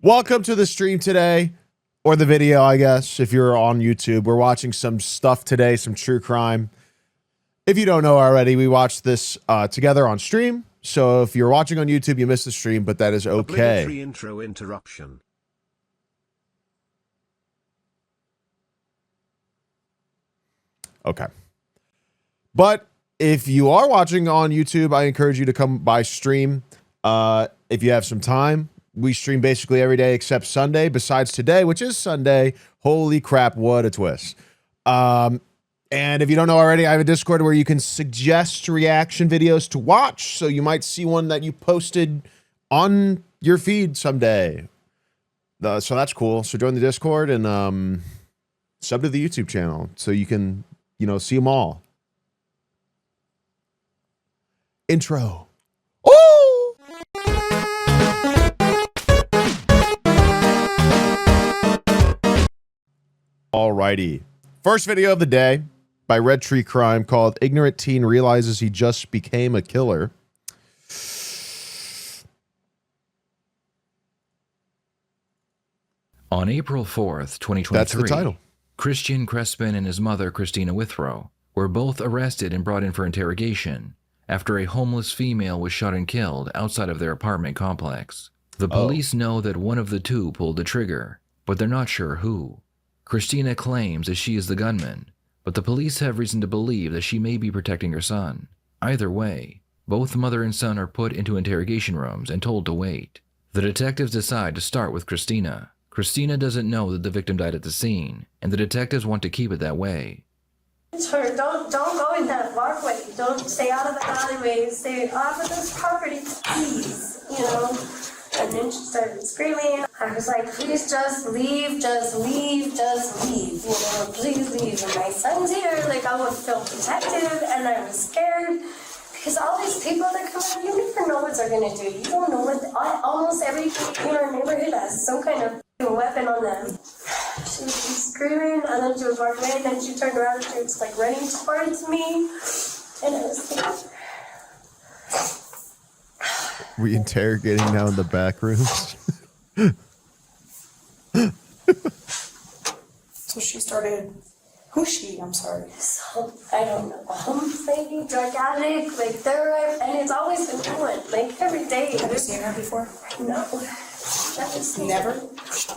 Welcome to the stream today, or the video, I guess, if you're on YouTube. We're watching some stuff today, some true crime. If you don't know already, we watched this together on stream. So if you're watching on YouTube, you missed the stream, but that is okay. Obligatory intro interruption. Okay. But if you are watching on YouTube, I encourage you to come by stream if you have some time. We stream basically every day except Sunday, besides today, which is Sunday. Holy crap, what a twist. And if you don't know already, I have a Discord where you can suggest reaction videos to watch. So you might see one that you posted on your feed someday. So that's cool. So join the Discord and sub to the YouTube channel so you can, see them all. Intro. Oh! Alrighty. First video of the day by Red Tree Crime called Ignorant Teen Realizes He Just Became a Killer. On April 4th, 2023, That's the title. Christian Crespin and his mother, Christina Withrow, were both arrested and brought in for interrogation after a homeless female was shot and killed outside of their apartment complex. The police know that one of the two pulled the trigger, but they're not sure who. Christina claims that she is the gunman, but the police have reason to believe that she may be protecting her son. Either way, both mother and son are put into interrogation rooms and told to wait. The detectives decide to start with Christina. Christina doesn't know that the victim died at the scene, and the detectives want to keep it that way. Don't go in that walkway. Don't stay out of the alleyway. Stay off of this property, please. And then she started screaming. I was like, please just leave, just leave, just leave. Please leave. And my son's here. Like, I would feel protective, and I was scared. Because all these people that come out, you never know what they're going to do. You don't know what, almost every in our neighborhood has some kind of weapon on them. She was screaming, and then she was walking away, and then she turned around, and she was like running towards me. And I was like, We interrogating now in the back rooms. So she started, who's she? I'm sorry. so, I don't know, homeless lady, drug addict, like and it's always been doing, like every day. Have you seen her before? No. Never?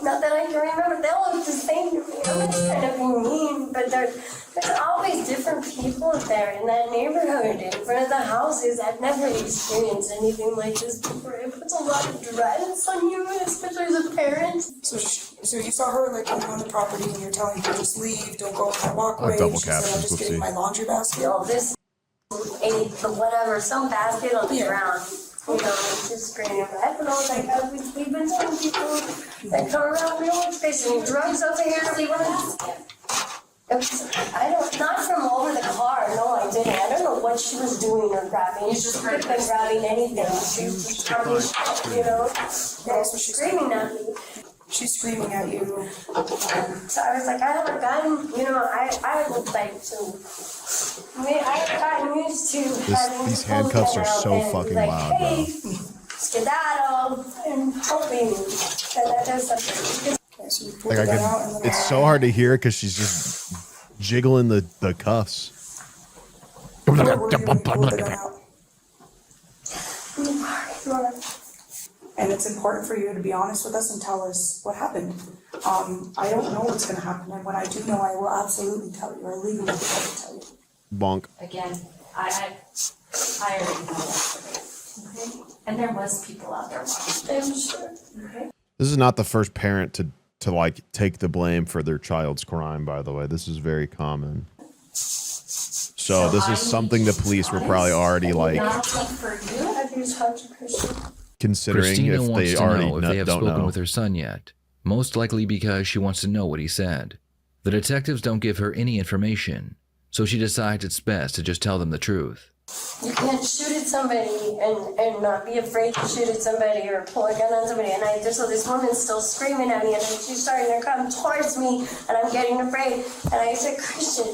Not that I can remember. They all look the same to me. I'm not trying to be mean, but there's always different people there in that neighborhood, in front of the houses. I've never experienced anything like this before. It puts a lot of dreads on you, especially as a parent. So you saw her like on the property and you're telling her just leave, don't go on that walkway. Double She said, I'm captions, just getting let's my laundry basket. All this, whatever, some basket on the ground. Just screaming. I don't know, like, we've been telling people that come around, we always facing drugs over here, we want to not from over the car, no I didn't. I don't know what she was doing or grabbing. She could have been grabbing anything. She was just grabbing shit, So she's screaming at me. She's screaming at you. So I was like, I have a gun, I would like to. I've gotten used to having These to pull handcuffs the are gun out so and fucking like, loud, hey, bro. skedaddle, and hoping that does something. Okay, so you pulled the gun out and then It's so hard to hear because she's just jiggling the cuffs. Where were you when you pulled the gun out? And it's important for you to be honest with us and tell us what happened. I don't know what's going to happen, and when I do know, I will absolutely tell you. I legally have to tell you. Bonk. Again, I already know that. Okay? And there was people out there watching. I'm sure. Okay? This is not the first parent to like take the blame for their child's crime, by the way. This is very common. So this is something the police were probably already like Not only for you, Have you talked to Christian? considering Christina if wants they to already know if they have don't spoken know. with her son yet, most likely because she wants to know what he said. The detectives don't give her any information, so she decides it's best to just tell them the truth. You can't shoot at somebody and not be afraid to shoot at somebody or pull a gun on somebody. And so this woman's still screaming at me, and then she's starting to come towards me, and I'm getting afraid. And I said, Christian,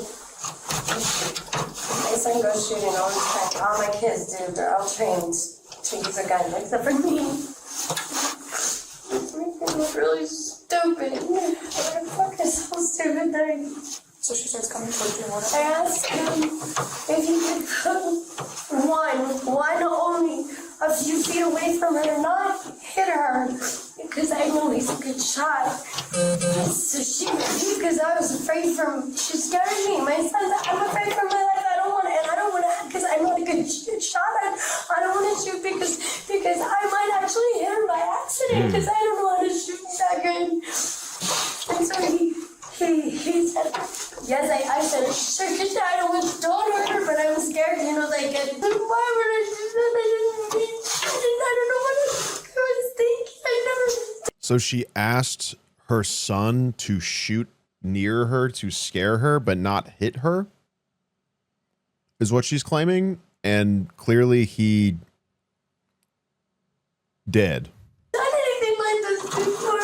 my son goes shooting all the time. All my kids do. They're all trained to use a gun, except for me. I'm really stupid. I'm fucking so stupid that So she starts coming towards you and I whatever. asked him if he could put one only a few feet away from her, not hit her, because I know he's a good shot. So she refused because I was afraid she scared me. My son's, I'm afraid for my life. I don't want to, because I'm not a good shot. I don't want to shoot because I might actually hit her by accident because I don't know how to shoot that good. And so he said, yes, I said, sure, because I don't hurt her, but I was scared, why would I do that? I don't know what I was thinking. I never. So she asked her son to shoot near her to scare her, but not hit her, is what she's claiming. And clearly he did. Done anything like this before.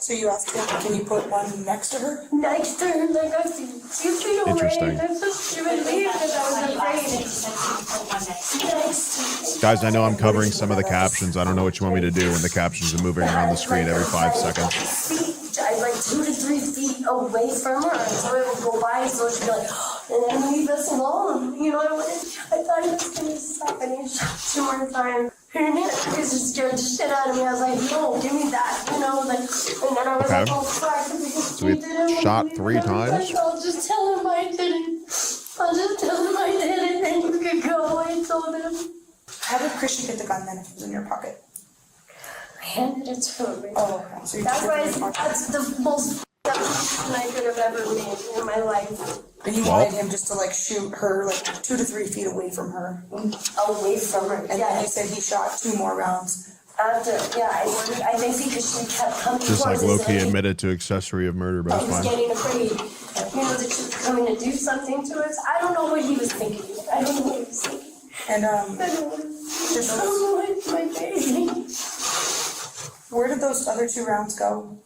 So you asked him, can you put one next to her? Next to her, like a few feet away. Interesting. That's what she would leave because I was afraid. Next. Guys, I know I'm covering some of the captions. I don't know what you want me to do when the captions are moving around the screen every 5 seconds. I like 2 to 3 feet away from her, so it would go by, so she'd be like, and then leave us alone. I thought he was gonna stop, and he shot 2 more times. And it just scared the shit out of me. I was like, no, give me that, and then I was like, oh fuck. So he shot 3 times? I'll just tell him I did it. I'll just tell him I did it, and you can go. I told him. How did Christian get the gun then if it was in your pocket? I handed it to him. Oh, okay. So you That's took it why from your pocket. that's the most f***ed up decision I could have ever made in my life. And you wanted him just to like shoot her like 2 to 3 feet away from her. Away from her. And then he said he shot 2 more rounds. After, I think because she kept coming Just like towards us, Loki and admitted to accessory of murder, but I it's was fine. getting afraid, that she was coming to do something to us. I don't know what he was thinking. I don't know what he was thinking. And I don't know what my baby. where did those other 2 rounds go?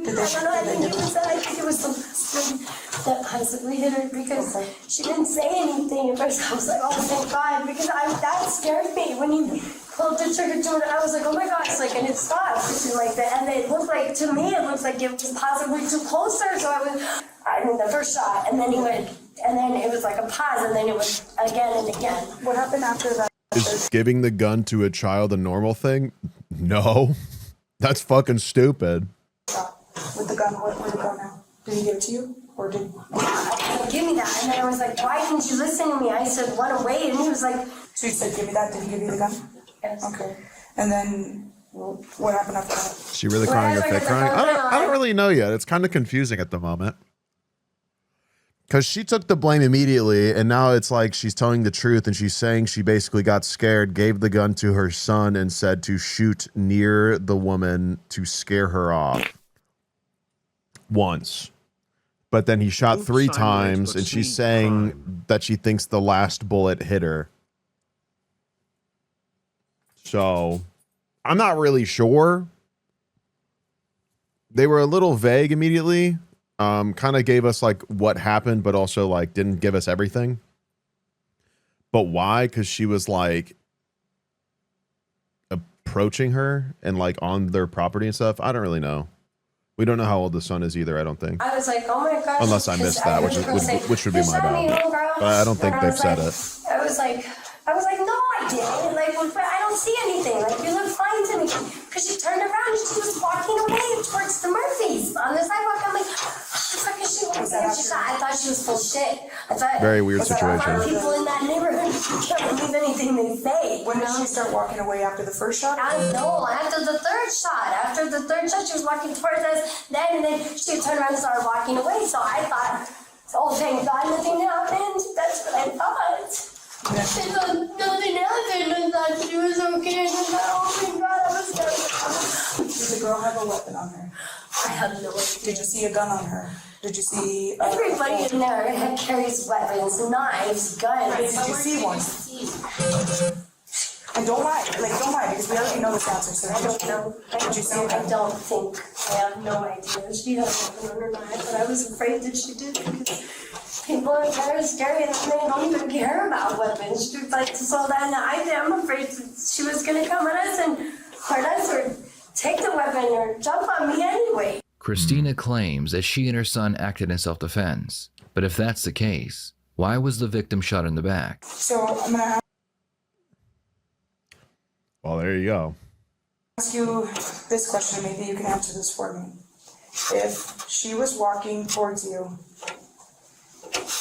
Did they I don't know. I think it was the one that possibly hit her because she didn't say anything at first. I was like, oh, thank God, because that scared me when he pulled the trigger to her. I was like, oh my gosh, and it stopped. She's like that, and it looked like to me, it looked like it was possibly too close to her. So the first shot, and then he went, and then it was like a pause, and then it was again and again. What happened after that? Is giving the gun to a child a normal thing? No. That's fucking stupid. Shot with the gun, where'd it go now? Did he give it to you? Or did... I said, give me that. And then I was like, why didn't you listen to me? I said, run away. And he was like, So you said, give me that, did he give you the gun? yes. Okay. And then, what happened after that? Is she really crying or fake crying? I don't really know yet. It's kind of confusing at the moment. Because she took the blame immediately, and now it's like she's telling the truth, and she's saying she basically got scared, gave the gun to her son, and said to shoot near the woman to scare her off. Once. But then he shot 3 times, and she's saying that she thinks the last bullet hit her. So, I'm not really sure. They were a little vague immediately. Kind of gave us like what happened, but also like didn't give us everything. But why? Because she was like approaching her and like on their property and stuff. I don't really know. We don't know how old the son is either. I don't think. I was like, oh my gosh. Unless I missed that, which would be my bad. But I don't think they've said it. I was like, no, I didn't. I don't see anything. You look fine to me. Because she turned around and she was walking away towards the Murphys on the sidewalk. I'm like, the fuck is she walking? I thought she was full shit. Very weird a lot of situation. people in that neighborhood can't believe anything they say. When did she start walking away after the first shot? I know, after the third shot. After the third shot, she was walking towards us. And then she turned around and started walking away. So I thought, oh, thank God nothing happened. That's what I thought. And nothing happened. I thought she was okay. And I thought, oh my God, I was scared. Did the girl have a weapon on her? I have no idea. Did you see a gun on her? Did you see... Everybody in there carries weapons, knives, guns. Did you see one? And don't lie, don't lie, because we already know this answer, so I don't know. Did you see it? I don't think. I have no idea. She had a weapon on her knife, but I was afraid that she did because people are very scary and they don't even care about weapons. She's like, so then I'm afraid that she was going to come at us and hurt us or having her jump on me anyway. Christina claims that she and her son acted in self-defense. But if that's the case, why was the victim shot in the back? So I'm gonna Well, there you go. ask you this question, maybe you can answer this for me. If she was walking towards you,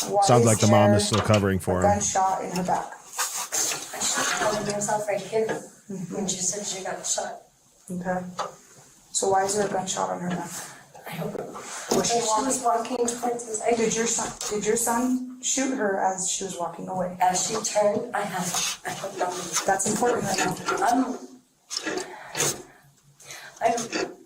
why Sounds is like the mom there is still covering a for him. gunshot in her back? She found herself right here when she said she got shot. Okay. So why is there a gunshot on her neck? I don't know. Was she She was walking towards us. Did your son shoot her as she was walking away? As she turned, I don't know. That's important right now.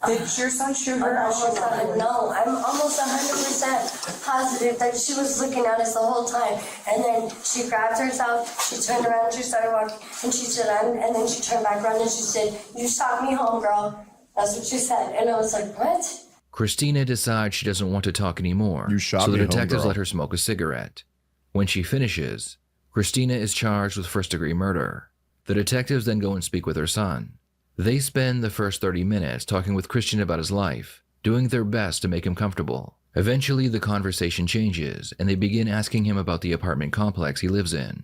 Did your son shoot her as she walked away? No, I'm almost 100% positive that she was looking at us the whole time. And then she grabbed herself, she turned around, and she started walking, and she said, and then she turned back around and she said, "You shot me home, girl." That's what she said. And I was like, what? Christina decides she doesn't want to talk anymore, You shot so the me, detectives homegirl. let her smoke a cigarette. When she finishes, Christina is charged with first-degree murder. The detectives then go and speak with her son. They spend the first 30 minutes talking with Christian about his life, doing their best to make him comfortable. Eventually, the conversation changes, and they begin asking him about the apartment complex he lives in.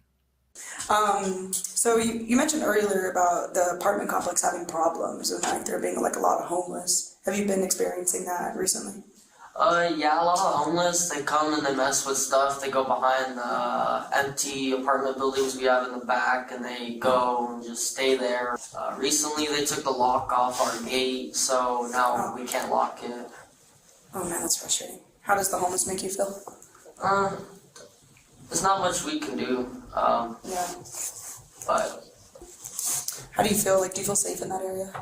So you mentioned earlier about the apartment complex having problems and like there being like a lot of homeless. Have you been experiencing that recently? Yeah, a lot of homeless, they come and they mess with stuff. They go behind the empty apartment buildings we have in the back and they go and just stay there. Recently they took the lock off our gate, so now we can't lock it. Oh man, that's frustrating. How does the homeless make you feel? There's not much we can do, Yeah. but, How do you feel? Like, do you feel safe in that area?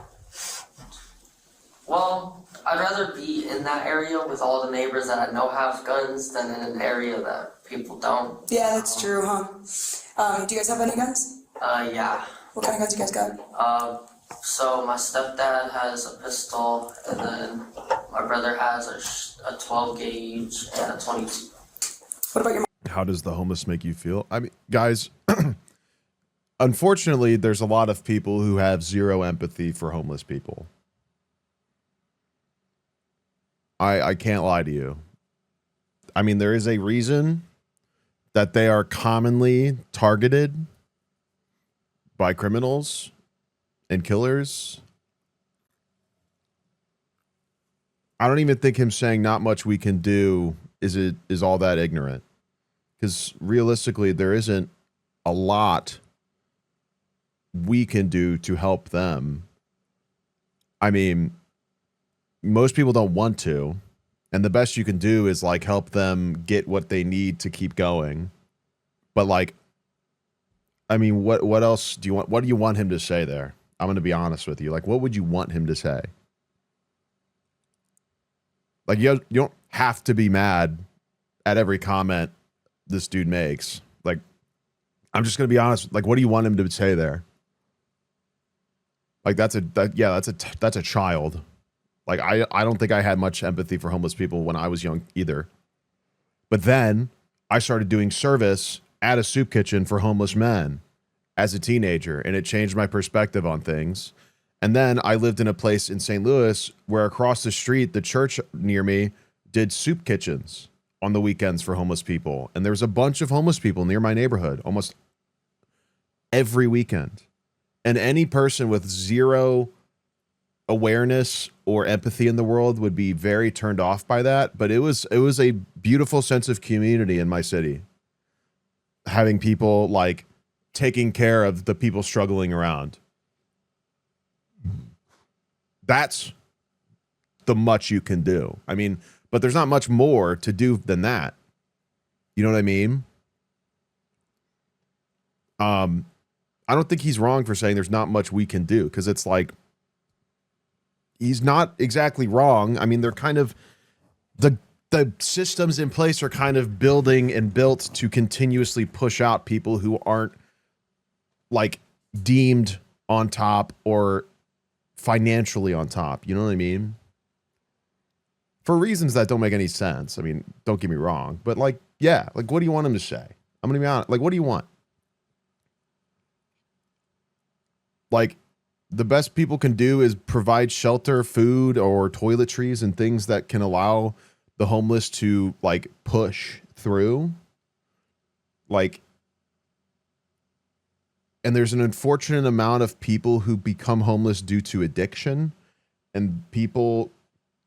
well, I'd rather be in that area with all the neighbors that I know have guns than in an area that people don't. Yeah, that's true, huh? Do you guys have any guns? Yeah. What kind of guns you guys got? So my stepdad has a pistol, and then my brother has a 12 gauge and a 22. What about your How does the homeless make you feel? I mean, guys, unfortunately, there's a lot of people who have zero empathy for homeless people. I can't lie to you. I mean, there is a reason that they are commonly targeted by criminals and killers. I don't even think him saying not much we can do is all that ignorant. Because realistically, there isn't a lot we can do to help them. I mean, most people don't want to. And the best you can do is like help them get what they need to keep going. But like, I mean, what else do you want? What do you want him to say there? I'm going to be honest with you. Like, what would you want him to say? Like, you don't have to be mad at every comment this dude makes. Like, I'm just going to be honest. Like, what do you want him to say there? Like, that's a child. Like, I don't think I had much empathy for homeless people when I was young either. But then I started doing service at a soup kitchen for homeless men as a teenager, and it changed my perspective on things. And then I lived in a place in St. Louis where across the street, the church near me did soup kitchens on the weekends for homeless people. And there was a bunch of homeless people near my neighborhood almost every weekend. And any person with zero awareness or empathy in the world would be very turned off by that. But it was a beautiful sense of community in my city. Having people like taking care of the people struggling around. That's the much you can do. I mean, but there's not much more to do than that. You know what I mean? I don't think he's wrong for saying there's not much we can do, because it's like, he's not exactly wrong. I mean, they're kind of, the systems in place are kind of building and built to continuously push out people who aren't like deemed on top or financially on top. You know what I mean? For reasons that don't make any sense. I mean, don't get me wrong, but like, yeah, like, what do you want him to say? I'm going to be honest. Like, what do you want? Like, the best people can do is provide shelter, food, or toiletries and things that can allow the homeless to like push through. Like, and there's an unfortunate amount of people who become homeless due to addiction, and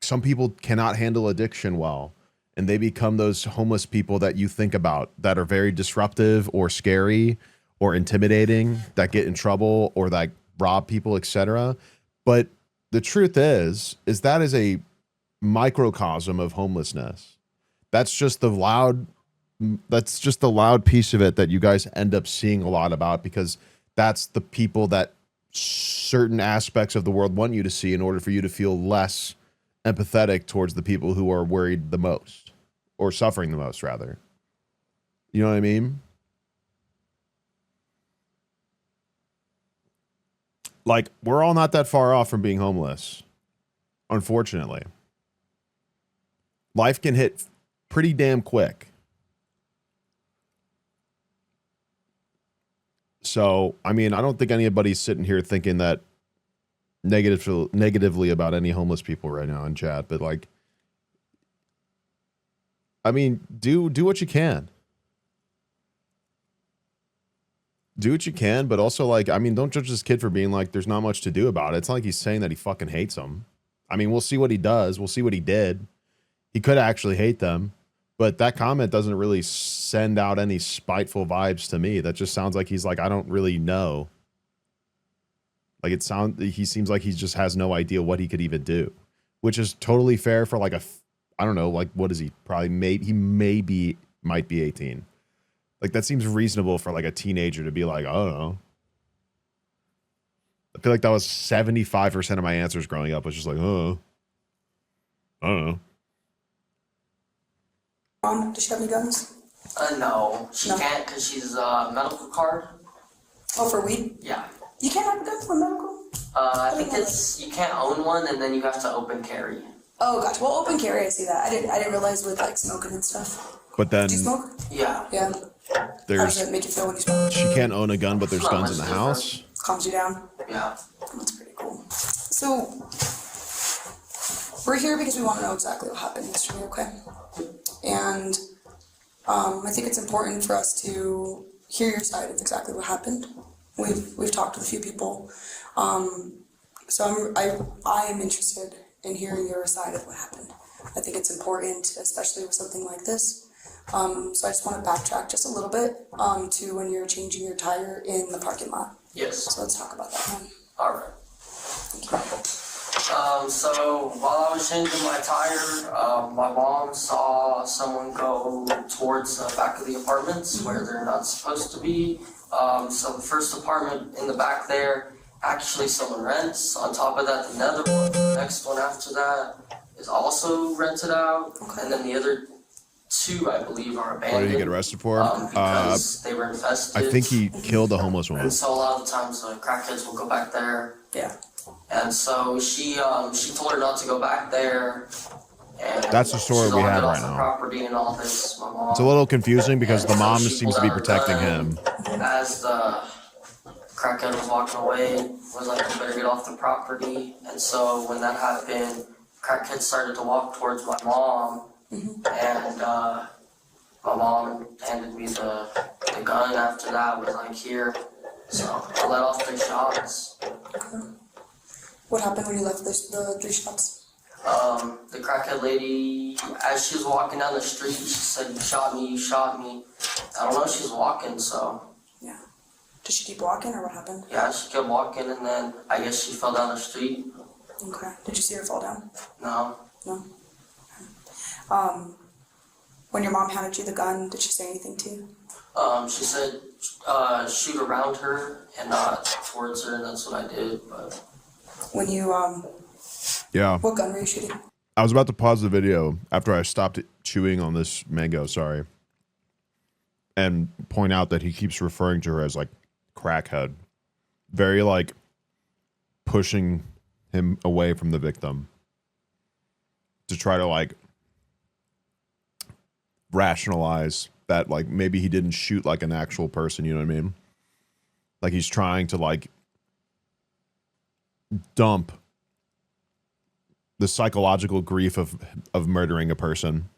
some people cannot handle addiction well, and they become those homeless people that you think about that are very disruptive or scary or intimidating, that get in trouble or that rob people, etc. But the truth is that is a microcosm of homelessness. That's just the loud piece of it that you guys end up seeing a lot about, because that's the people that certain aspects of the world want you to see in order for you to feel less empathetic towards the people who are worried the most, or suffering the most, rather. You know what I mean? Like, we're all not that far off from being homeless, unfortunately. Life can hit pretty damn quick. So, I mean, I don't think anybody's sitting here thinking that negatively about any homeless people right now in chat, but like, I mean, do what you can. Do what you can, but also, like, I mean, don't judge this kid for being like, there's not much to do about it. It's not like he's saying that he fucking hates them. I mean, we'll see what he does. We'll see what he did. He could actually hate them, but that comment doesn't really send out any spiteful vibes to me. That just sounds like he's like, I don't really know. Like, he seems like he just has no idea what he could even do, which is totally fair for like I don't know, like, what is he? Probably might be 18. Like, that seems reasonable for like a teenager to be like, I don't know. I feel like that was 75% of my answers growing up was just like, oh, I don't know. Does she have any guns? No, she No. can't because she's a medical card. Oh, for weed? Yeah. You can't have a gun for medical? I think you can't own one, and then you have to open carry. Oh, gotcha. Well, open carry, I see that. I didn't realize with like smoking and stuff. But then Do you smoke? Yeah. Yeah. How does it make you feel when you smoke? she can't own a gun, but there's Not guns in much the house. Calms you down. Yeah. That's pretty cool. So, we're here because we want to know exactly what happened yesterday, okay? And I think it's important for us to hear your side of exactly what happened. We've talked with a few people, so I am interested in hearing your side of what happened. I think it's important, especially with something like this. So I just want to backtrack just a little bit to when you're changing your tire in the parking lot. Yes. So let's talk about that one. All right. Thank you. So while I was changing my tire, my mom saw someone go towards the back of the apartments where they're not supposed to be. So the first apartment in the back there, actually someone rents. On top of that, the next one after that is also rented out. Okay. And then the other two, I believe, are What abandoned. did he get arrested for? Because they were infested. I think he killed a homeless woman. And so a lot of the times the crackheads will go back there. Yeah. And so she told her not to go back there. And That's the story she's we all have get right off the now. Property and all this. My mom. It's a little confusing because the And so mom she seems to pulled be out her protecting gun him. As the crackhead was walking away, was like, "You better get off the property." And so when that happened, crackhead started to walk towards my mom, and my mom handed me the gun. After that, was like, "Here." So I let off 3 shots. What happened when you left the 3 shots? The crackhead lady, as she was walking down the street, she said, "You shot me, you shot me." I don't know, she was walking, so Yeah. Did she keep walking or what happened? yeah, she kept walking, and then I guess she fell down the street. Okay. Did you see her fall down? No. No. When your mom handed you the gun, did she say anything to you? She said, shoot around her and not towards her, and that's what I did, but When you Yeah. what gun were you shooting? I was about to pause the video after I stopped chewing on this mango, sorry, and point out that he keeps referring to her as like crackhead. Very like pushing him away from the victim to try to like rationalize that like maybe he didn't shoot like an actual person, you know what I mean? Like he's trying to like dump the psychological grief of murdering a person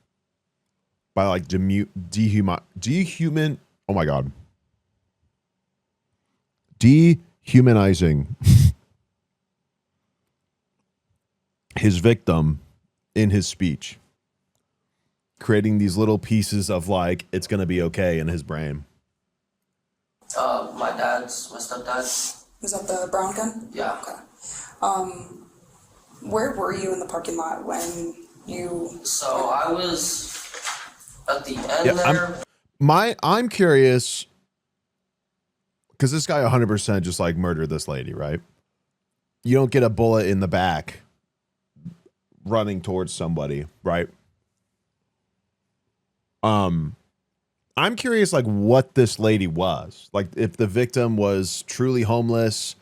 by like dehuman. Oh my god, dehumanizing his victim in his speech, creating these little pieces of like it's gonna be okay in his brain. My stepdad. Was that the brown gun? Yeah. Okay. Where were you in the parking lot when you? So I was at the end there. I'm curious because this guy 100% just like murdered this lady, right? You don't get a bullet in the back running towards somebody, right? I'm curious like what this lady was. Like if the victim was truly homeless,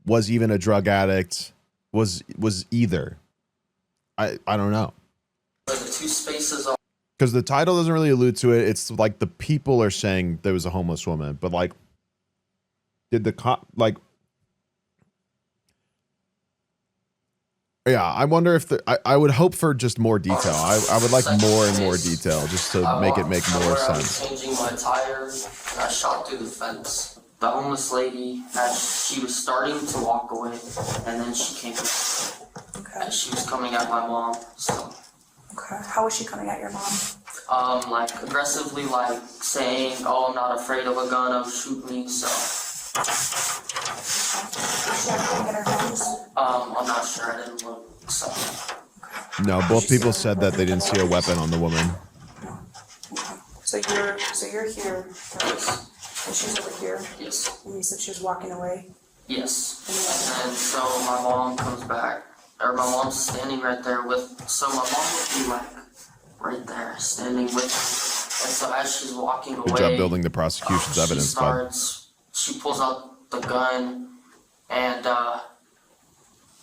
was even a drug addict, was either. I don't know. The two spaces on. Because the title doesn't really allude to it. It's like the people are saying there was a homeless woman, but like, did the cop like? Yeah, I wonder if I would hope for just more detail. I would like more and more detail just to make it make more I was sense. changing my tire and I shot through the fence. The homeless lady she was starting to walk away and then she came. Okay. And she was coming at my mom. So. Okay. How was she coming at your mom? Like aggressively, like saying, "Oh, I'm not afraid of a gun. Of shoot me." So. Did she have anything in her hands? I'm not sure. I didn't look. So. No, both people said that they didn't see a weapon on the woman. No. Okay. So you're here first, and she's over here. Yes. And you said she was walking away. Yes. And so my mom comes back, or my mom's standing right there with. So my mom would be like right there, standing with me. And so as she's walking away, Good job building the prosecution's evidence, bud. She pulls out the gun and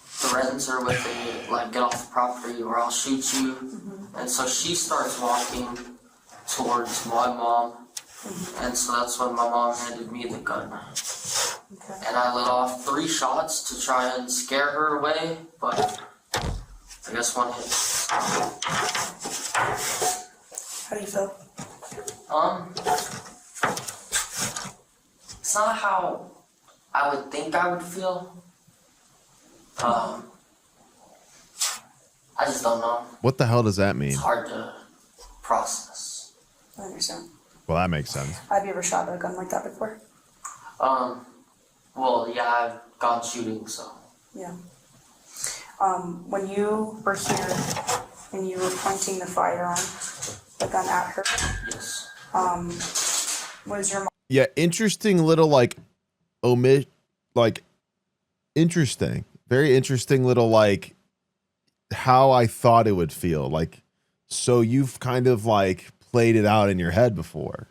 threatens her with a like get off the property or I'll shoot you. Mm-hmm. And so she starts walking towards my mom. Mm-hmm. And so that's when my mom handed me the gun. Okay. And I let off 3 shots to try and scare her away, but I guess one hit. How do you feel? It's not how I would think I would feel. I just don't know. What the hell does that mean? It's hard to process. I understand. Well, that makes sense. Have you ever shot a gun like that before? Well, yeah, I've gone shooting, so. Yeah. When you were here and you were pointing the firearm, the gun at her, Yes. was your mom? Yeah, interesting little like interesting. Very interesting little like how I thought it would feel. Like, so you've kind of like played it out in your head before.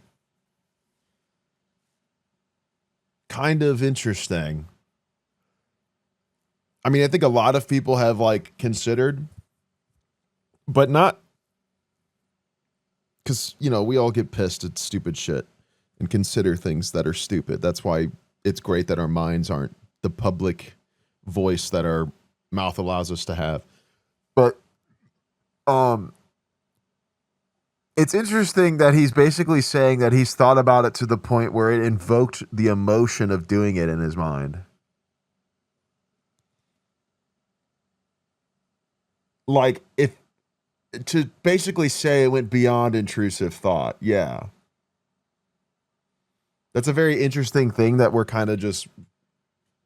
Kind of interesting. I mean, I think a lot of people have like considered, but not because, you know, we all get pissed at stupid shit and consider things that are stupid. That's why it's great that our minds aren't the public voice that our mouth allows us to have. But it's interesting that he's basically saying that he's thought about it to the point where it invoked the emotion of doing it in his mind. Like, if to basically say it went beyond intrusive thought. Yeah. That's a very interesting thing that we're kind of just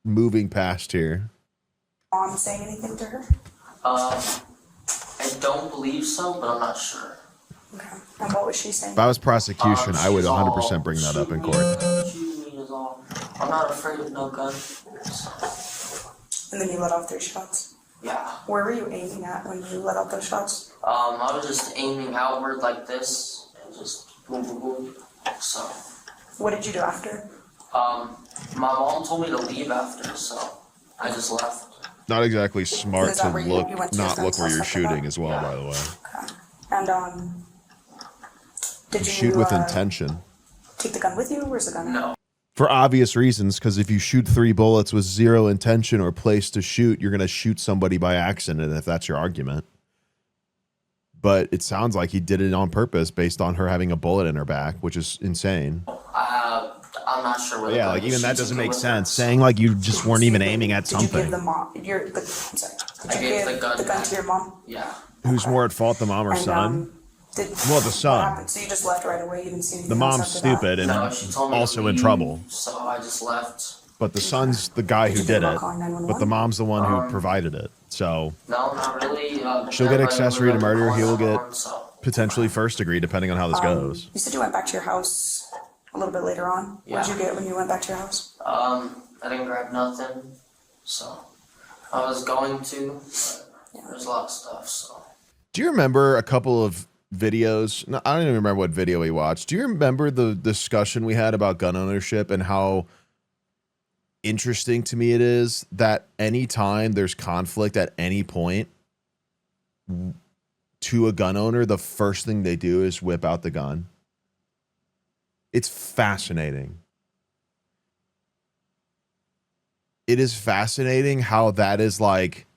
moving past here. Mom saying anything to her? I don't believe so, but I'm not sure. Okay. And what was she saying? If I was prosecution, I would She's 100% all, bring that up in "Shoot court. me, shoot me," is all. I'm not afraid of no gun. And then you let off 3 shots. Yeah. Where were you aiming at when you let off those shots? I was just aiming outward like this and just boom, boom, boom. So. What did you do after? My mom told me to leave after, so I just left. Not exactly smart Is that to where you look, went to your not friend's look where house you're after that? shooting as well, by the way. Okay. And did you Shoot with intention. take the gun with you? Where's the gun? No. For obvious reasons, because if you shoot 3 bullets with zero intention or place to shoot, you're going to shoot somebody by accident if that's your argument. But it sounds like he did it on purpose based on her having a bullet in her back, which is insane. I'm not sure whether. Yeah, like even that doesn't make sense. Saying like you just weren't even aiming at Did you give something. the mom I'm sorry. Did I you gave give the gun the gun back. to your mom? Yeah. Who's more at fault, the mom or And, son? Did, Well, the what son. happened? So you just left right away. You didn't see anything. The else mom's after that? stupid and No, she told me to also in leave, trouble. so I just left. But the son's the guy Did who you think did about it. calling 911? But the mom's the one who provided it. So No, not really. she'll get everybody accessory to was murder. calling He'll get 911, so. potentially first degree, depending on how this goes. You said you went back to your house a little bit later on. What did Yeah. you get when you went back to your house? I didn't grab nothing, so I was going to, but there's a lot of stuff, so. Do you remember a couple of videos? No, I don't even remember what video we watched. Do you remember the discussion we had about gun ownership and how interesting to me it is that anytime there's conflict at any point to a gun owner, the first thing they do is whip out the gun? It's fascinating. It is fascinating how that is like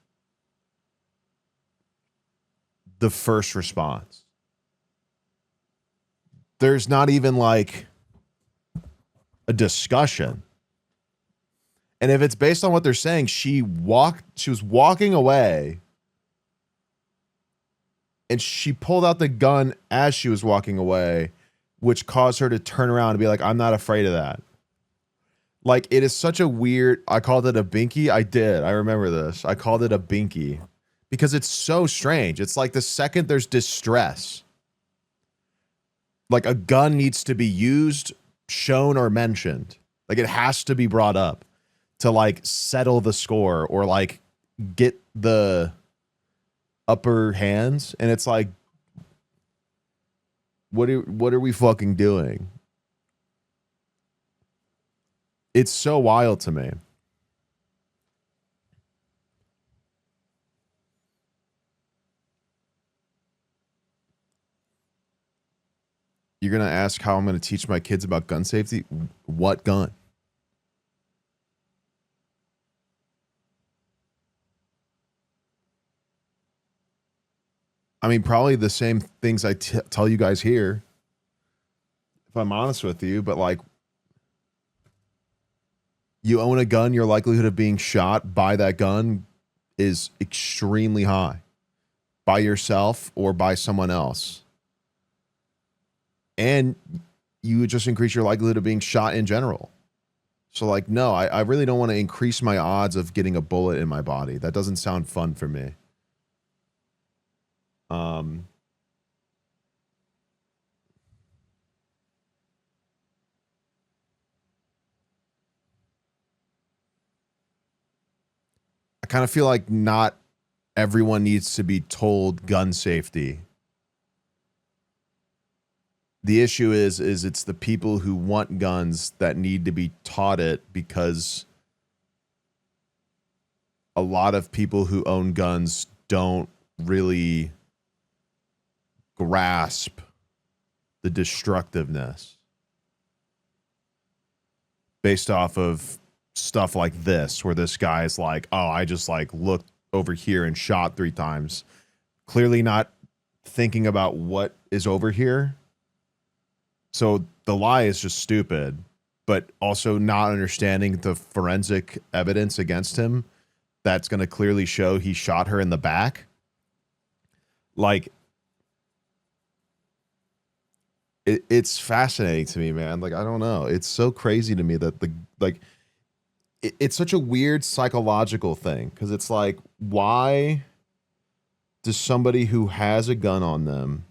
the first response. There's not even like a discussion. And if it's based on what they're saying, she was walking away and she pulled out the gun as she was walking away, which caused her to turn around and be like, I'm not afraid of that. Like, it is such a weird, I called it a binky. I did. I remember this. I called it a binky because it's so strange. It's like the second there's distress, like a gun needs to be used, shown, or mentioned. Like it has to be brought up to like settle the score or like get the upper hands. And it's like, what are we fucking doing? It's so wild to me. You're going to ask how I'm going to teach my kids about gun safety? What gun? I mean, probably the same things I tell you guys here, if I'm honest with you, but like, you own a gun, your likelihood of being shot by that gun is extremely high, by yourself or by someone else. And you would just increase your likelihood of being shot in general. So like, no, I really don't want to increase my odds of getting a bullet in my body. That doesn't sound fun for me. I kind of feel like not everyone needs to be told gun safety. The issue is it's the people who want guns that need to be taught it, because a lot of people who own guns don't really grasp the destructiveness based off of stuff like this, where this guy's like, oh, I just like looked over here and shot 3 times. Clearly not thinking about what is over here. So the lie is just stupid, but also not understanding the forensic evidence against him that's going to clearly show he shot her in the back. Like, it's fascinating to me, man. Like, I don't know. It's so crazy to me that it's such a weird psychological thing, because it's like, why does somebody who has a gun on them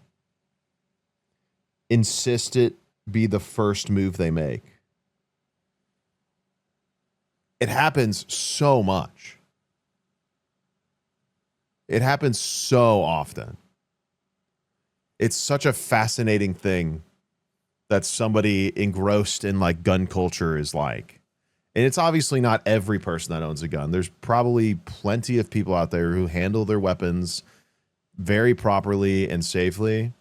insist it be the first move they make? It happens so much. It happens so often. It's such a fascinating thing that somebody engrossed in like gun culture is like. And it's obviously not every person that owns a gun. There's probably plenty of people out there who handle their weapons very properly and safely.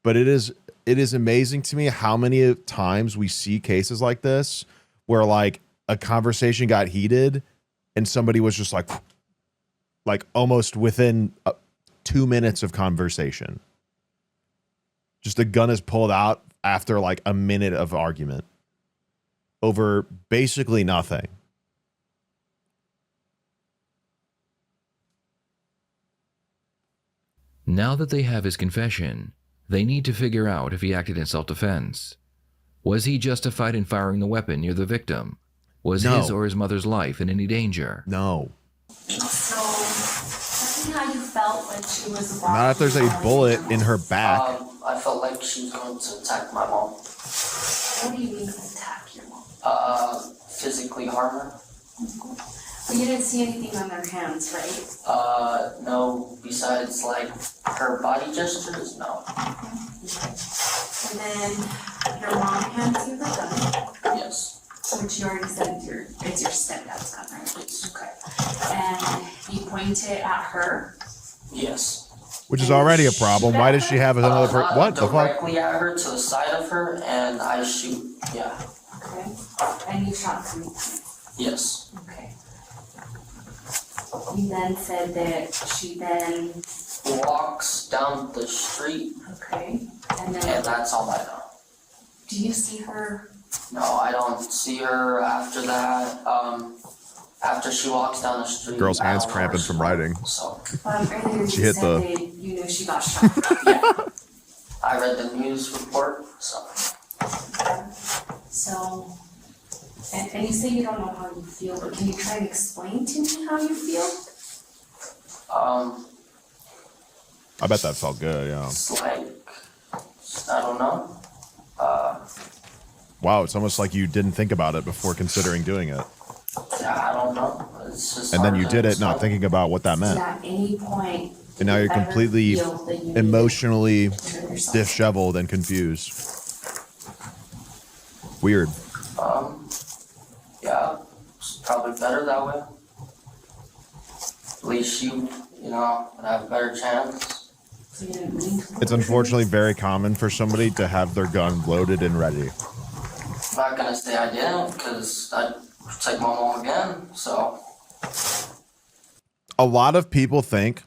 But it is amazing to me how many times we see cases like this where like a conversation got heated and somebody was just like almost within 2 minutes of conversation. Just a gun is pulled out after like a minute of argument over basically nothing. Now that they have his confession, they need to figure out if he acted in self-defense. Was he justified in firing the weapon near the victim? Was No. his or his mother's life in any danger? No. So, tell me how you felt when she was Not if there's a bullet in her back. I felt like she was going to attack my mom. What do you mean attack your mom? Physically harm her. But you didn't see anything on their hands, right? No, besides like her body gestures, no. And then your mom hands you the gun, Yes. which you already said it's your stepdad's gun, right? Okay. And you point it at her. Yes. Which is already a problem. Why does she have another person? What the fuck? Directly at her, to the side of her, and I shoot. Yeah. Okay. And you shot 3 times. Yes. Okay. You then said that she then, Walks down the street, okay, and and then, that's all I know. do you see her? No, I don't see her after that. After she walks down the street. Girl's I hands don't know cramping where she from went. writing. So Earlier you She hit said the- that you knew she got shot. Yeah. I read the news report. So So, and you say you don't know how you feel, but can you try and explain to me how you feel? I bet that felt good, yeah. it's like, I don't know. Wow, it's almost like you didn't think about it before considering doing it. Yeah, I don't know. It's just. And then hard you to did it not explain. thinking about what that Did meant. at any point, And now you're ever completely feel that you needed emotionally to hurt yourself? disheveled and confused. Weird. Yeah, it's probably better that way. At least you know, would have a better chance. So you didn't mean to. It's unfortunately very common for somebody to have their gun loaded and ready. I'm not gonna say I didn't, because I'd protect my mom again, so. A lot of people think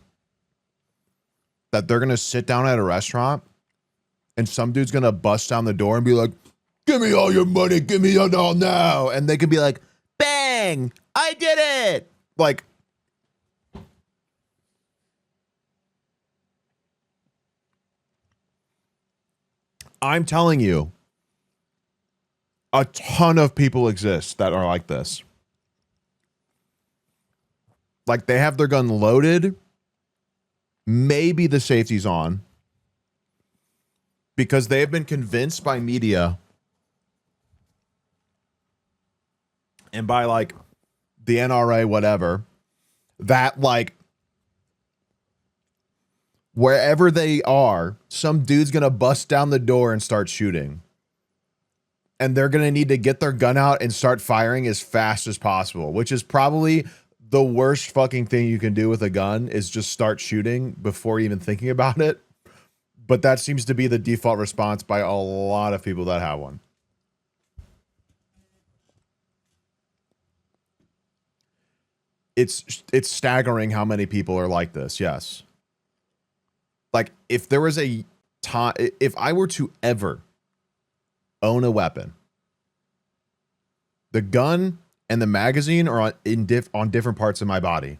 that they're going to sit down at a restaurant and some dude's going to bust down the door and be like, give me all your money, give me it all now. And they could be like, bang, I did it. Like, I'm telling you, a ton of people exist that are like this. Like, they have their gun loaded, maybe the safety's on, because they have been convinced by media and by like the NRA, whatever, that like wherever they are, some dude's gonna bust down the door and start shooting. And they're gonna need to get their gun out and start firing as fast as possible, which is probably the worst fucking thing you can do with a gun, is just start shooting before even thinking about it. But that seems to be the default response by a lot of people that have one. It's staggering how many people are like this. Yes. Like, if there was a time, if I were to ever own a weapon, the gun and the magazine are on different parts of my body.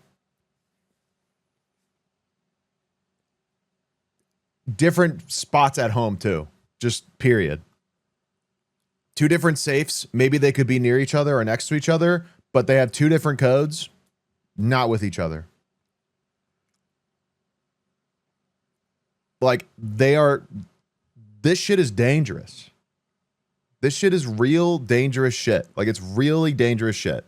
Different spots at home too. Just period. 2 different safes. Maybe they could be near each other or next to each other, but they have 2 different codes, not with each other. Like, this shit is dangerous. This shit is real dangerous shit. Like, it's really dangerous shit.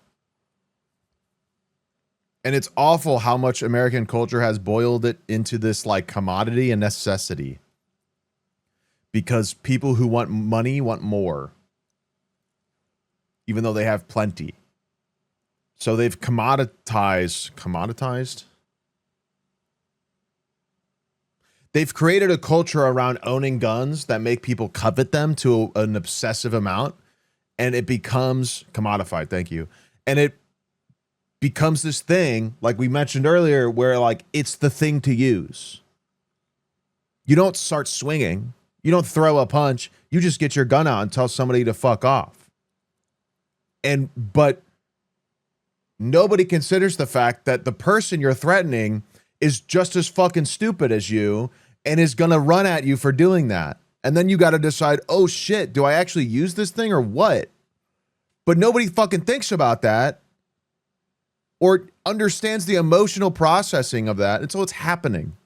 And it's awful how much American culture has boiled it into this like commodity and necessity. Because people who want money want more. Even though they have plenty. So they've commoditized? They've created a culture around owning guns that make people covet them to an obsessive amount. and it becomes commodified. Thank you. And it becomes this thing, like we mentioned earlier, where like it's the thing to use. You don't start swinging. You don't throw a punch. You just get your gun out and tell somebody to fuck off. But nobody considers the fact that the person you're threatening is just as fucking stupid as you and is going to run at you for doing that. And then you got to decide, oh shit, do I actually use this thing or what? But nobody fucking thinks about that or understands the emotional processing of that until it's happening.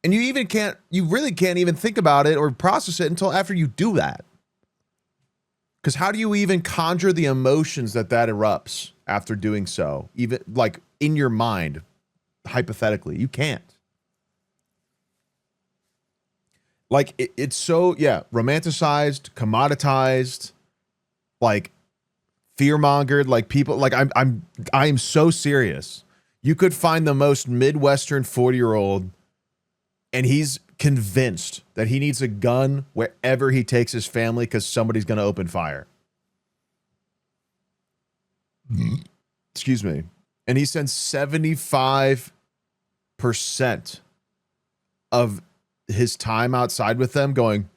And you really can't even think about it or process it until after you do that. Because how do you even conjure the emotions that erupts after doing so? Even like in your mind, hypothetically, you can't. Like it's so, romanticized, commoditized, like fear-mongered, like people, like I am so serious. You could find the most Midwestern 40-year-old and he's convinced that he needs a gun wherever he takes his family because somebody's going to open fire. Excuse me. And he spends 75% of his time outside with them going,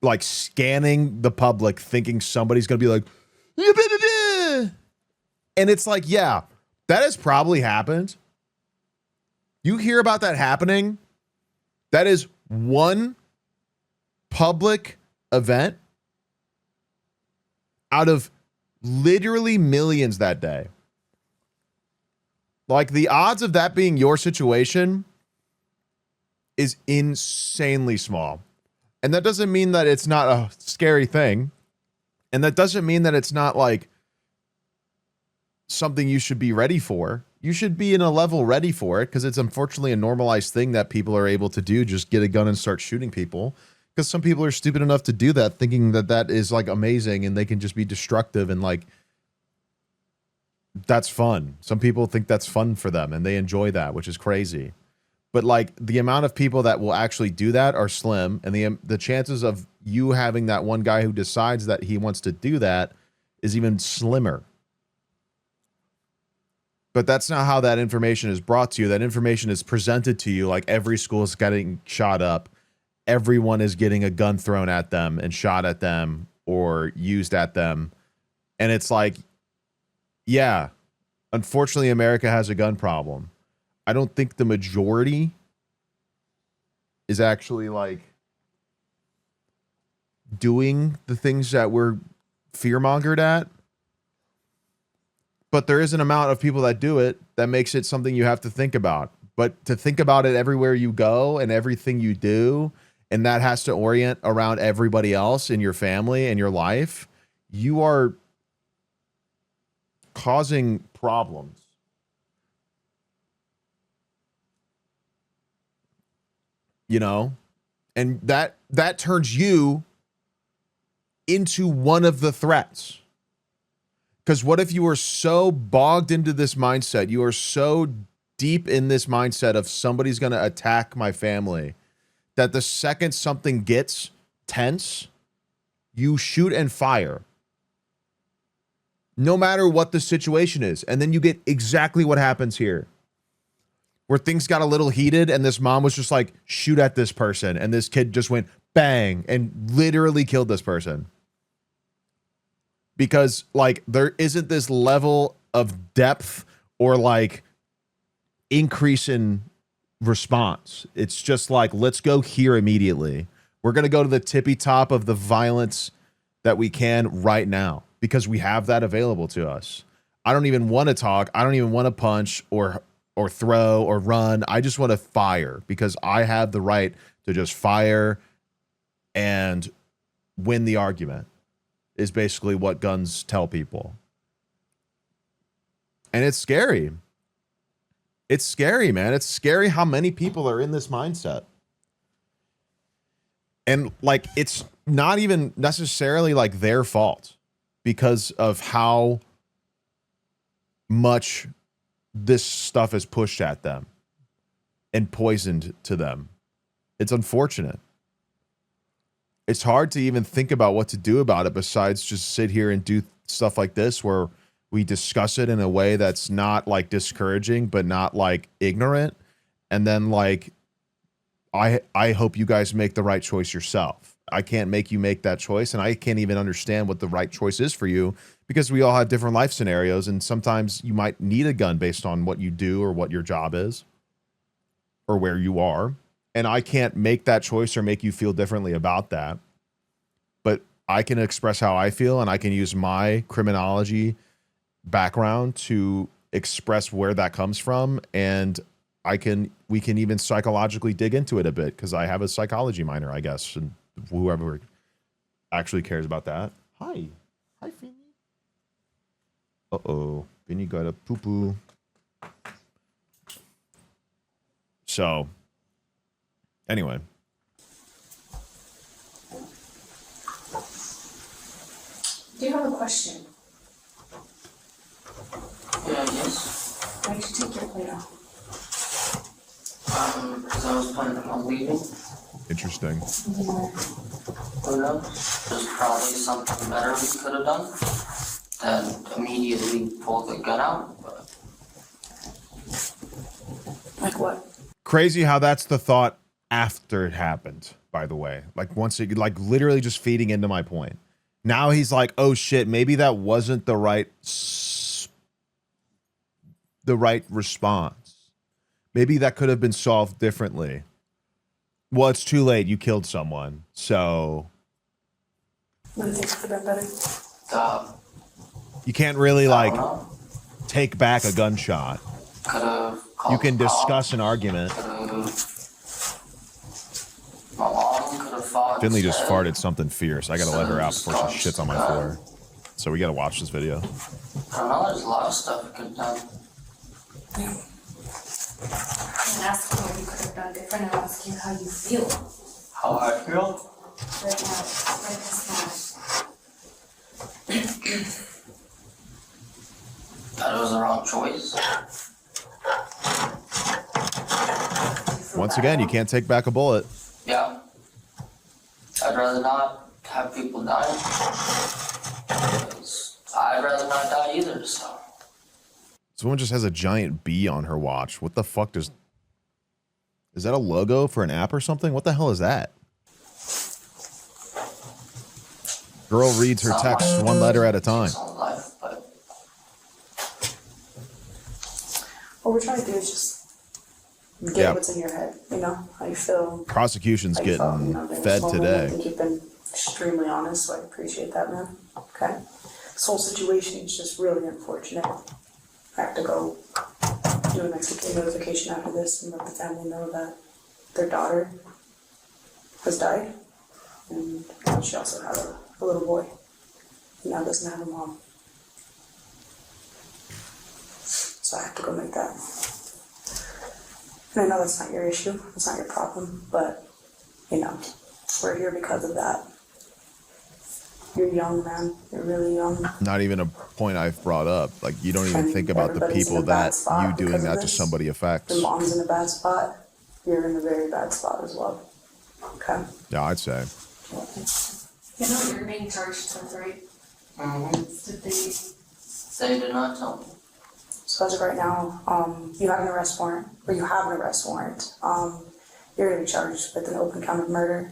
like scanning the public, thinking somebody's going to be like, and it's like, yeah, that has probably happened. You hear about that happening. That is one public event out of literally millions that day. Like the odds of that being your situation is insanely small. And that doesn't mean that it's not a scary thing. And that doesn't mean that it's not like something you should be ready for. You should be in a level ready for it because it's unfortunately a normalized thing that people are able to do. Just get a gun and start shooting people. Because some people are stupid enough to do that, thinking that that is like amazing and they can just be destructive and like that's fun. Some people think that's fun for them and they enjoy that, which is crazy. But like the amount of people that will actually do that are slim, and the chances of you having that one guy who decides that he wants to do that is even slimmer. But that's not how that information is brought to you. That information is presented to you like every school is getting shot up. Everyone is getting a gun thrown at them and shot at them or used at them. And it's like, yeah, unfortunately, America has a gun problem. I don't think the majority is actually like doing the things that we're fear-mongered at. But there is an amount of people that do it that makes it something you have to think about. But to think about it everywhere you go and everything you do, and that has to orient around everybody else in your family and your life, you are causing problems. You know? And that turns you into one of the threats. Because what if you are so bogged into this mindset, you are so deep in this mindset of somebody's going to attack my family, that the second something gets tense, you shoot and fire. No matter what the situation is. And then you get exactly what happens here. Where things got a little heated and this mom was just like, shoot at this person. And this kid just went bang and literally killed this person. Because like there isn't this level of depth or like increase in response. It's just like, let's go here immediately. We're going to go to the tippy top of the violence that we can right now because we have that available to us. I don't even want to talk. I don't even want to punch or throw or run. I just want to fire because I have the right to just fire and win the argument. Is basically what guns tell people. And it's scary. It's scary, man. It's scary how many people are in this mindset. And like, it's not even necessarily like their fault because of how much this stuff is pushed at them and poisoned to them. It's unfortunate. it's hard to even think about what to do about it besides just sit here and do stuff like this where we discuss it in a way that's not like discouraging, but not like ignorant. And then like, I hope you guys make the right choice yourself. I can't make you make that choice, and I can't even understand what the right choice is for you because we all have different life scenarios, and sometimes you might need a gun based on what you do or what your job is or where you are. And I can't make that choice or make you feel differently about that. But I can express how I feel, and I can use my criminology background to express where that comes from, and we can even psychologically dig into it a bit because I have a psychology minor, I guess, and whoever actually cares about that. Hi, Finny. Finny got a poo poo. So, anyway. Do you have a question? Yeah, yes. Why did you take your plate off? Because I was planning on leaving. Interesting. Who knows? There's probably something better we could have done than immediately pull the gun out. But Like what? Crazy how that's the thought after it happened, by the way. Like once it, like literally just feeding into my point. Now he's like, oh shit, maybe that wasn't the right response. Maybe that could have been solved differently. Well, it's too late. You killed someone. So What do you think could have been better? you can't really like I don't know. take back a gunshot. Could have called You can the cops. discuss an argument. My mom could have fought. Finley just instead. farted something fierce. I gotta let her out before she shits on my floor. So we gotta watch this video. I don't know, there's a lot of stuff we could have done. Yeah. I'm asking what you could have done different. I'm asking how you feel How I feel? right now, right this That it was the wrong choice. moment. Once again, you can't take back a bullet. Yeah. I'd rather not have people die. 'Cause I'd rather not die either, so. Someone just has a giant bee on her watch. What the fuck is that a logo for an app or something? What the hell is that? Girl reads her text one letter at a time. Takes on life, but What we're trying to do is just get Yeah. what's in your head, you know, how you feel. Prosecution's how you felt, getting during this fed moment. I today. think you've been extremely honest, so I appreciate that, man. Okay? This whole situation is just really unfortunate. I have to go do an executive notification after this and let the family know that their daughter has died. And she also had a little boy who now doesn't have a mom. So I have to go make that. And I know that's not your issue, it's not your problem, but, you know, we're here because of that. You're young, man. You're really young. Not even a point I've brought up. Like, you don't even And think about the everybody's in people a bad that spot you doing because of that to this. somebody affects. The mom's in a bad spot. You're in a very bad spot as well. Okay? Yeah, I'd say. You know you're being charged with, right? Did they did not tell me. So as of right now, you have an arrest warrant, or you have an arrest warrant. You're gonna be charged with an open count of murder,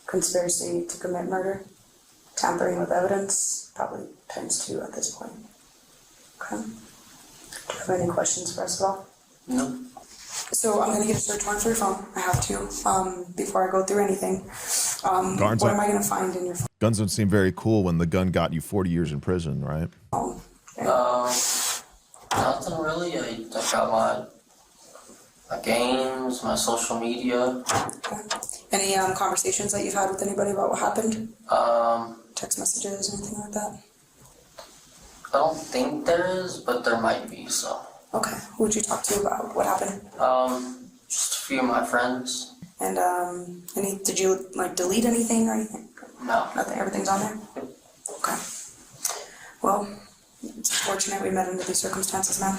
conspiracy to commit murder, tampering with evidence, probably ×2 at this point. Okay? Do you have any questions for us at all? No. So I'm gonna get a search warrant for your phone. I have to, before I go through anything. Guards What up. am I gonna find in your Guns don't seem very cool when the gun got you 40 years in prison, right? phone? Nothing really. I got my games, my social media. Okay. Any conversations that you've had with anybody about what happened? Text messages, anything like that? I don't think there is, but there might be, so. Okay. Who'd you talk to about what happened? Just a few of my friends. And did you like delete anything or anything? No. Nothing. Everything's on there. Okay. Well, it's unfortunate we met under these circumstances, man.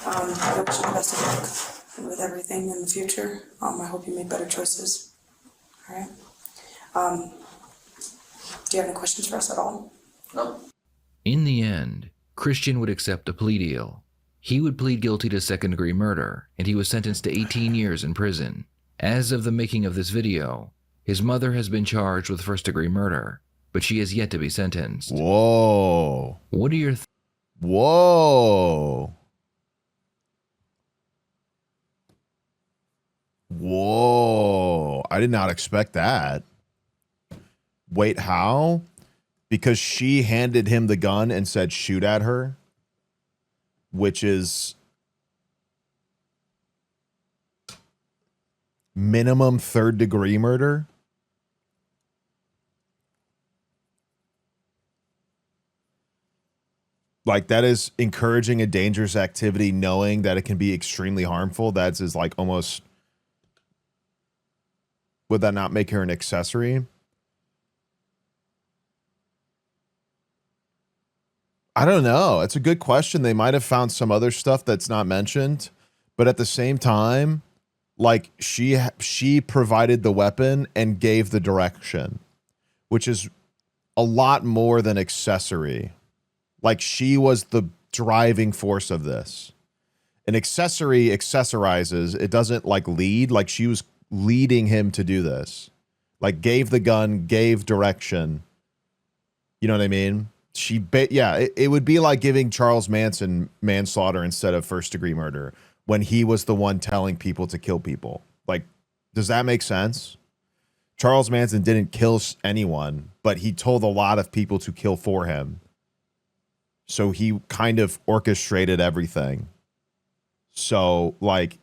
I wish you the best of luck with everything in the future. I hope you make better choices. All right. Do you have any questions for us at all? Nope. In the end, Christian would accept a plea deal. He would plead guilty to second-degree murder, and he was sentenced to 18 years in prison. As of the making of this video, his mother has been charged with first-degree murder, but she has yet to be sentenced. Whoa. What are your Whoa. Whoa. I did not expect that. Wait, how? Because she handed him the gun and said, shoot at her, which is minimum third-degree murder. Like, that is encouraging a dangerous activity, knowing that it can be extremely harmful. That's is like almost, would that not make her an accessory? I don't know. It's a good question. They might have found some other stuff that's not mentioned, but at the same time, like she provided the weapon and gave the direction, which is a lot more than accessory. Like, she was the driving force of this. An accessory accessorizes. It doesn't like lead. Like, she was leading him to do this. Like, gave the gun, gave direction. You know what I mean? It would be like giving Charles Manson manslaughter instead of first-degree murder when he was the one telling people to kill people. Like, does that make sense? Charles Manson didn't kill anyone, but he told a lot of people to kill for him. So he kind of orchestrated everything. So, like,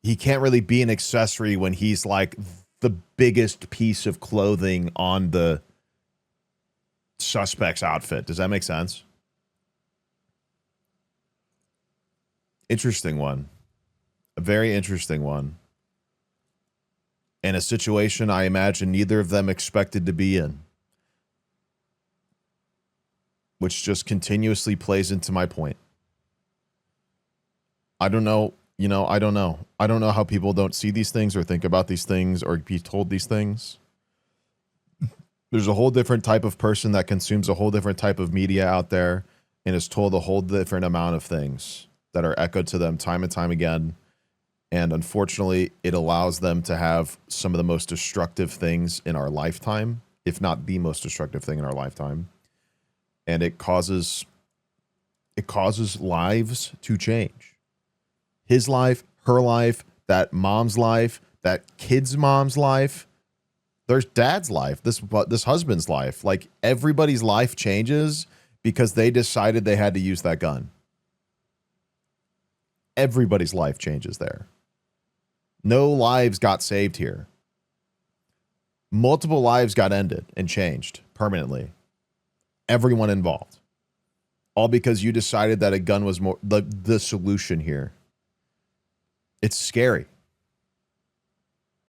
he can't really be an accessory when he's like the biggest piece of clothing on the suspect's outfit. Does that make sense? Interesting one. A very interesting one. And a situation I imagine neither of them expected to be in. Which just continuously plays into my point. I don't know. I don't know. I don't know how people don't see these things or think about these things or be told these things. There's a whole different type of person that consumes a whole different type of media out there and is told a whole different amount of things that are echoed to them time and time again. And unfortunately, it allows them to have some of the most destructive things in our lifetime, if not the most destructive thing in our lifetime. And it causes lives to change. His life, her life, that mom's life, that kid's mom's life. There's dad's life, this husband's life. Like, everybody's life changes because they decided they had to use that gun. Everybody's life changes there. No lives got saved here. Multiple lives got ended and changed permanently. Everyone involved. All because you decided that a gun was more the solution here. It's scary.